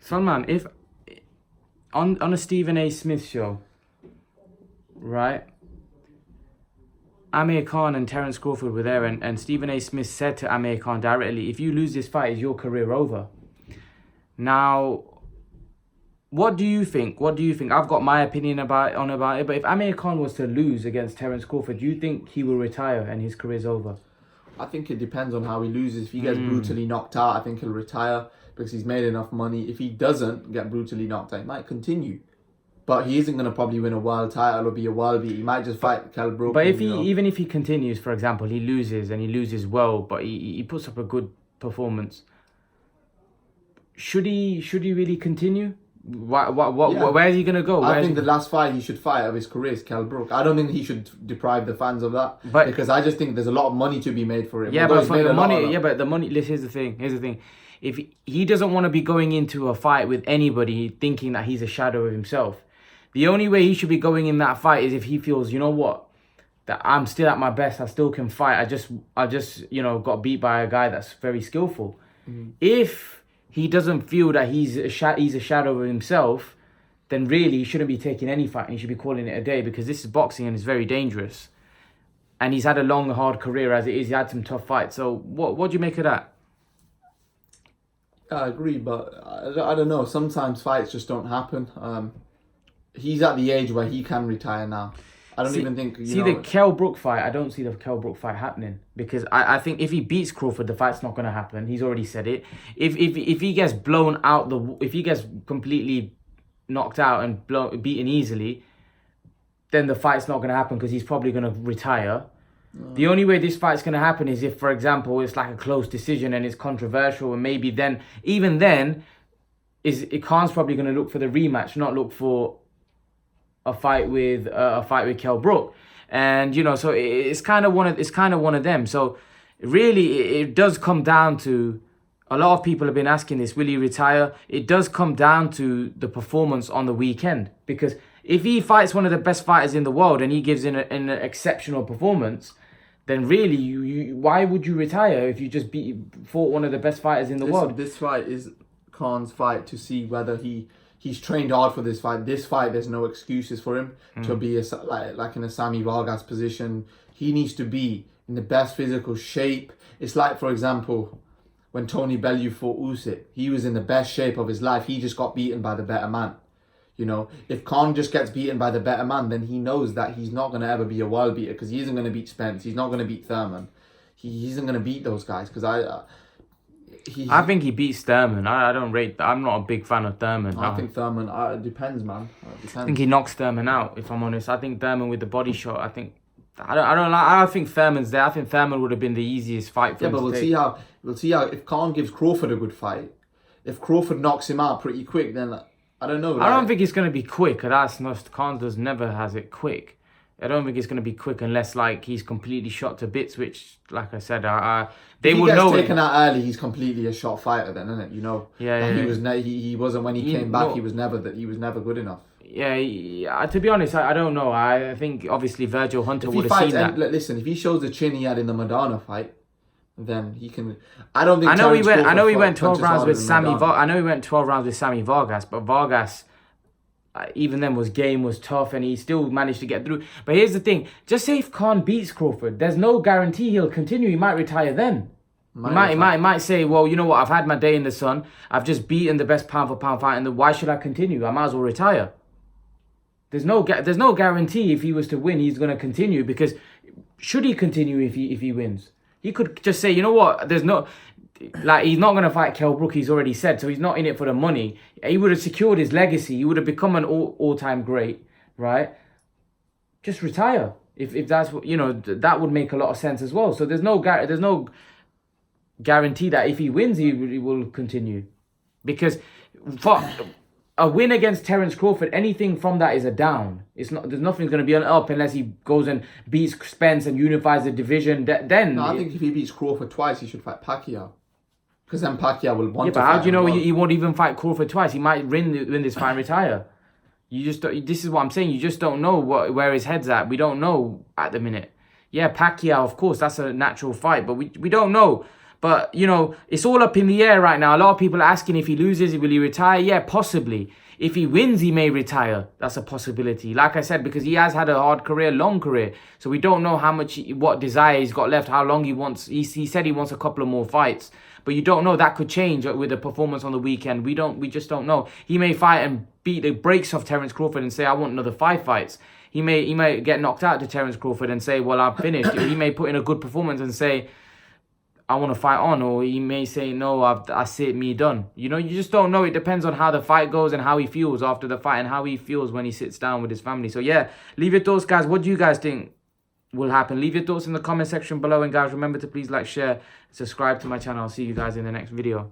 Salman, if on a Stephen A. Smith show, right? Amir Khan and Terence Crawford were there, and Stephen A. Smith said to Amir Khan directly, if you lose this fight, is your career over? Now, what do you think? What do you think? I've got my opinion about it, but if Amir Khan was to lose against Terence Crawford, do you think he will retire and his career's over? I think it depends on how he loses. If he gets brutally knocked out, I think he'll retire because he's made enough money. If he doesn't get brutally knocked out, he might continue. But he isn't going to probably win a world title or be a world beat. He might just fight Kell Brook. But if even if he continues, for example, he loses well, but he puts up a good performance. Should he really continue? Where is he going to go? I think the last fight he should fight of his career is Kell Brook. I don't think he should deprive the fans of that, because I just think there's a lot of money to be made for it. Yeah, but the money. Here's the thing. If he doesn't want to be going into a fight with anybody thinking that he's a shadow of himself, the only way he should be going in that fight is if he feels, you know what, that I'm still at my best, I still can fight. I just got beat by a guy that's very skillful. If he doesn't feel that he's a shadow of himself, then really he shouldn't be taking any fight and he should be calling it a day, because this is boxing and it's very dangerous. And he's had a long, hard career as it is. He had some tough fights. So what do you make of that? I agree, but I don't know. Sometimes fights just don't happen. He's at the age where he can retire now. I don't even think... the Kell Brook fight, I don't see the Kell Brook fight happening, because I think if he beats Crawford, the fight's not going to happen. He's already said it. If he gets blown out, if he gets completely knocked out and beaten easily, then the fight's not going to happen, because he's probably going to retire. The only way this fight's going to happen is if, for example, it's like a close decision and it's controversial, and maybe then, even then, Khan's probably going to look for the rematch, not look for a fight with Kell Brook. And so it's kind of one of them. So really, it does come down to, a lot of people have been asking this, will he retire? It does come down to the performance on the weekend, because if he fights one of the best fighters in the world and he gives in an exceptional performance, then really, you why would you retire if you just fought one of the best fighters in the world? This fight is Khan's fight to see whether he's trained hard for this fight. This fight, there's no excuses for him to be like in a Sammy Vargas position. He needs to be in the best physical shape. It's like, for example, when Tony Bellew fought Usyk, he was in the best shape of his life. He just got beaten by the better man. If Khan just gets beaten by the better man, then he knows that he's not going to ever be a world beater, because he isn't going to beat Spence. He's not going to beat Thurman. He isn't going to beat those guys, because I think he beats Thurman. I don't rate that. I'm not a big fan of Thurman. I think Thurman, it depends, man. I think he knocks Thurman out, if I'm honest. I think Thurman with the body shot, I don't think Thurman's there. I think Thurman would have been the easiest fight for him. Yeah, but we'll see how if Khan gives Crawford a good fight, if Crawford knocks him out pretty quick, then I don't know. I don't think it's going to be quick. Khan never has it quick. I don't think it's going to be quick unless he's completely shot to bits, which, like I said, they will know. If he gets taken out early, he's completely a shot fighter then, isn't it? Yeah. He wasn't when he came back. He was never good enough. Yeah. To be honest, I don't know. I think obviously Virgil Hunter would have seen that. Listen, if he shows the chin he had in the Madonna fight, then he can. I don't think. I know he went 12 rounds with Sammy. I know he went 12 rounds with Sammy Vargas, but Vargas, even then, was tough, and he still managed to get through. But here's the thing: just say if Khan beats Crawford, there's no guarantee he'll continue. He might retire then. He might say, well, you know what? I've had my day in the sun. I've just beaten the best pound for pound fighter, and why should I continue? I might as well retire. There's no guarantee if he was to win, he's going to continue, because should he continue if he wins? He could just say, you know what, he's not going to fight Kell Brook, he's already said, so he's not in it for the money. He would have secured his legacy. He would have become an all-time great, right? Just retire. If that's what, that would make a lot of sense as well. So there's no guarantee that if he wins, he will continue. Because for a win against Terence Crawford, anything from that is a down. There's nothing going to be an up unless he goes and beats Spence and unifies the division. I think if he beats Crawford twice, he should fight Pacquiao, because then Pacquiao will want to fight. But how do you know he won't even fight Crawford twice? He might win this fight and retire. This is what I'm saying. You just don't know where his head's at. We don't know at the minute. Yeah, Pacquiao, of course, that's a natural fight, but we don't know. But, you know, it's all up in the air right now. A lot of people are asking if he loses, will he retire? Yeah, possibly. If he wins, he may retire. That's a possibility. Like I said, because he has had a hard career, long career. So we don't know how much, what desire he's got left, how long he wants. He said he wants a couple of more fights. But you don't know. That could change with the performance on the weekend. We just don't know. He may fight and beat the brakes off Terence Crawford and say, I want another 5 fights. He may get knocked out to Terence Crawford and say, well, I'm finished. He may put in a good performance and say, I want to fight on, or he may say, no, I see it, me done. You know, you just don't know. It depends on how the fight goes and how he feels after the fight and how he feels when he sits down with his family. So yeah, leave your thoughts, guys. What do you guys think will happen? Leave your thoughts in the comment section below. And guys, remember to please like, share, subscribe to my channel. I'll see you guys in the next video.